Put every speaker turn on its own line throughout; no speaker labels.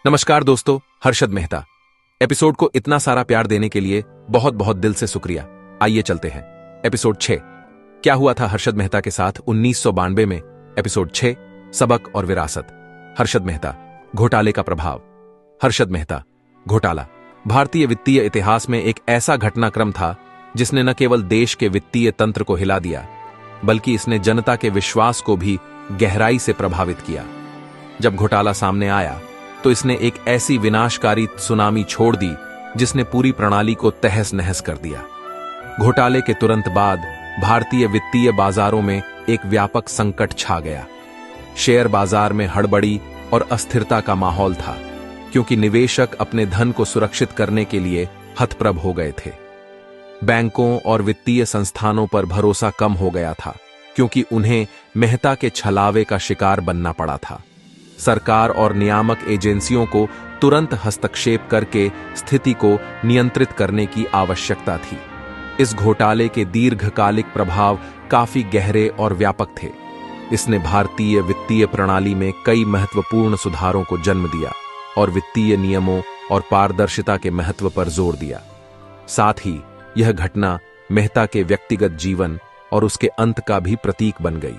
नमस्कार दोस्तों, हर्षद मेहता। एपिसोड को इतना सारा प्यार देने के लिए बहुत बहुत दिल से शुक्रिया। आइए चलते हैं। एपिसोड 6, क्या हुआ था हर्षद मेहता के साथ 1992 में। एपिसोड 6, सबक और विरासत। हर्षद मेहता, घोटाले का प्रभाव। हर्षद मेहता घोटाला भारतीय वित्तीय इतिहास में एक ऐसा घटनाक्रम था जिसने न केवल देश के वित्तीय तंत्र को हिला दिया, बल्कि इसने जनता के विश्वास को भी गहराई से प्रभावित किया। जब घोटाला सामने आया तो इसने एक ऐसी विनाशकारी सुनामी छोड़ दी जिसने पूरी प्रणाली को तहस नहस कर दिया। घोटाले के तुरंत बाद भारतीय वित्तीय बाजारों में एक व्यापक संकट छा गया। शेयर बाजार में हड़बड़ी और अस्थिरता का माहौल था, क्योंकि निवेशक अपने धन को सुरक्षित करने के लिए हतप्रभ हो गए थे। बैंकों और वित्तीय संस्थानों पर भरोसा कम हो गया था, क्योंकि उन्हें मेहता के छलावे का शिकार बनना पड़ा था। सरकार और नियामक एजेंसियों को तुरंत हस्तक्षेप करके स्थिति को नियंत्रित करने की आवश्यकता थी। इस घोटाले के दीर्घकालिक प्रभाव काफी गहरे और व्यापक थे। इसने भारतीय वित्तीय प्रणाली में कई महत्वपूर्ण सुधारों को जन्म दिया और वित्तीय नियमों और पारदर्शिता के महत्व पर जोर दिया। साथ ही यह घटना मेहता के व्यक्तिगत जीवन और उसके अंत का भी प्रतीक बन गई।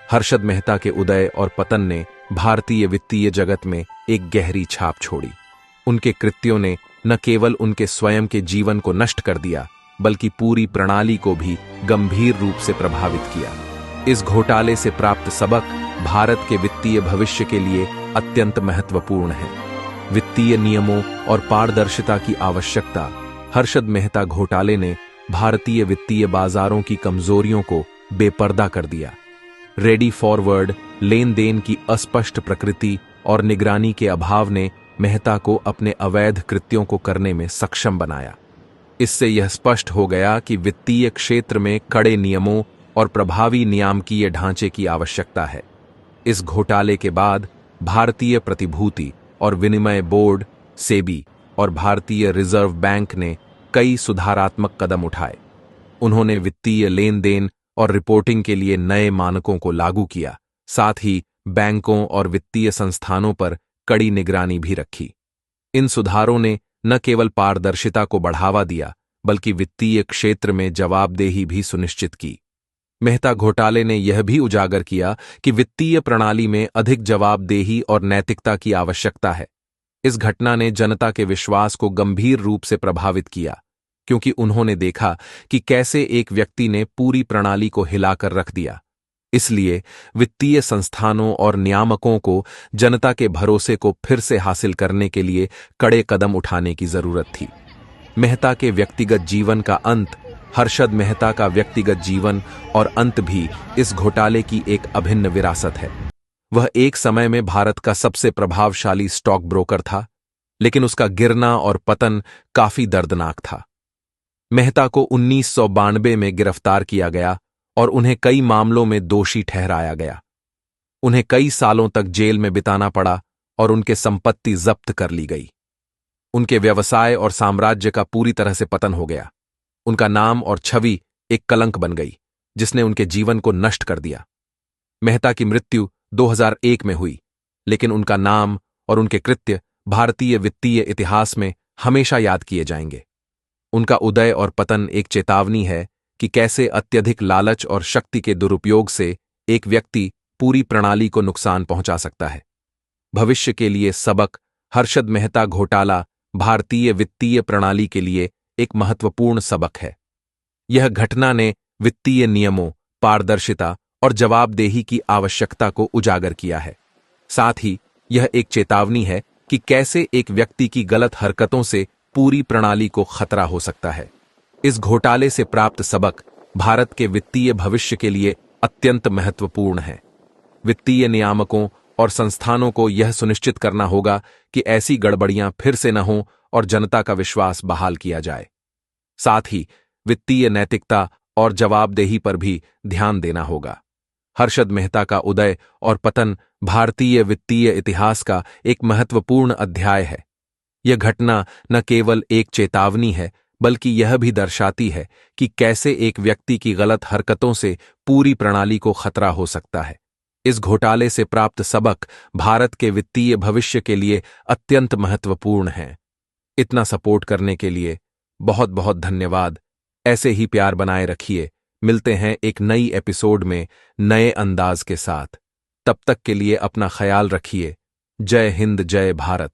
हर्षद मेहता के उदय और पतन ने भारतीय वित्तीय जगत में एक गहरी छाप छोड़ी। उनके कृत्यों ने न केवल उनके स्वयं के जीवन को नष्ट कर दिया, बल्कि पूरी प्रणाली को भी गंभीर रूप से प्रभावित किया। इस घोटाले से प्राप्त सबक भारत के वित्तीय भविष्य के लिए अत्यंत महत्वपूर्ण है। वित्तीय नियमों और पारदर्शिता की आवश्यकता। हर्षद मेहता घोटाले ने भारतीय वित्तीय बाजारों की कमजोरियों को बेपर्दा कर दिया। रेडी फॉरवर्ड लेन देन की अस्पष्ट प्रकृति और निगरानी के अभाव ने मेहता को अपने अवैध कृत्यों को करने में सक्षम बनाया। इससे यह स्पष्ट हो गया कि वित्तीय क्षेत्र में कड़े नियमों और प्रभावी नियामकीय ढांचे की आवश्यकता है। इस घोटाले के बाद भारतीय प्रतिभूति और विनिमय बोर्ड सेबी और भारतीय रिजर्व बैंक ने कई सुधारात्मक कदम उठाए। उन्होंने वित्तीय लेन देन और रिपोर्टिंग के लिए नए मानकों को लागू किया। साथ ही बैंकों और वित्तीय संस्थानों पर कड़ी निगरानी भी रखी। इन सुधारों ने न केवल पारदर्शिता को बढ़ावा दिया, बल्कि वित्तीय क्षेत्र में जवाबदेही भी सुनिश्चित की। मेहता घोटाले ने यह भी उजागर किया कि वित्तीय प्रणाली में अधिक जवाबदेही और नैतिकता की आवश्यकता है। इस घटना ने जनता के विश्वास को गंभीर रूप से प्रभावित किया, क्योंकि उन्होंने देखा कि कैसे एक व्यक्ति ने पूरी प्रणाली को हिलाकर रख दिया। इसलिए वित्तीय संस्थानों और नियामकों को जनता के भरोसे को फिर से हासिल करने के लिए कड़े कदम उठाने की जरूरत थी। मेहता के व्यक्तिगत जीवन का अंत। हर्षद मेहता का व्यक्तिगत जीवन और अंत भी इस घोटाले की एक अभिन्न विरासत है। वह एक समय में भारत का सबसे प्रभावशाली स्टॉक ब्रोकर था, लेकिन उसका गिरना और पतन काफी दर्दनाक था। मेहता को 1992 में गिरफ्तार किया गया और उन्हें कई मामलों में दोषी ठहराया गया। उन्हें कई सालों तक जेल में बिताना पड़ा और उनके संपत्ति जब्त कर ली गई। उनके व्यवसाय और साम्राज्य का पूरी तरह से पतन हो गया। उनका नाम और छवि एक कलंक बन गई, जिसने उनके जीवन को नष्ट कर दिया। मेहता की मृत्यु 2001 में हुई, लेकिन उनका नाम और उनके कृत्य भारतीय वित्तीय इतिहास में हमेशा याद किए जाएंगे। उनका उदय और पतन एक चेतावनी है कि कैसे अत्यधिक लालच और शक्ति के दुरुपयोग से एक व्यक्ति पूरी प्रणाली को नुकसान पहुंचा सकता है। भविष्य के लिए सबक। हर्षद मेहता घोटाला भारतीय वित्तीय प्रणाली के लिए एक महत्वपूर्ण सबक है। यह घटना ने वित्तीय नियमों, पारदर्शिता और जवाबदेही की आवश्यकता को उजागर किया है। साथ ही यह एक चेतावनी है कि कैसे एक व्यक्ति की गलत हरकतों से पूरी प्रणाली को खतरा हो सकता है। इस घोटाले से प्राप्त सबक भारत के वित्तीय भविष्य के लिए अत्यंत महत्वपूर्ण है। वित्तीय नियामकों और संस्थानों को यह सुनिश्चित करना होगा कि ऐसी गड़बड़ियां फिर से न हों और जनता का विश्वास बहाल किया जाए। साथ ही वित्तीय नैतिकता और जवाबदेही पर भी ध्यान देना होगा। हर्षद मेहता का उदय और पतन भारतीय वित्तीय इतिहास का एक महत्वपूर्ण अध्याय है। यह घटना न केवल एक चेतावनी है, बल्कि यह भी दर्शाती है कि कैसे एक व्यक्ति की गलत हरकतों से पूरी प्रणाली को खतरा हो सकता है। इस घोटाले से प्राप्त सबक भारत के वित्तीय भविष्य के लिए अत्यंत महत्वपूर्ण है। इतना सपोर्ट करने के लिए बहुत बहुत धन्यवाद। ऐसे ही प्यार बनाए रखिए। मिलते हैं एक नई एपिसोड में नए अंदाज के साथ। तब तक के लिए अपना ख्याल रखिए। जय हिंद, जय भारत।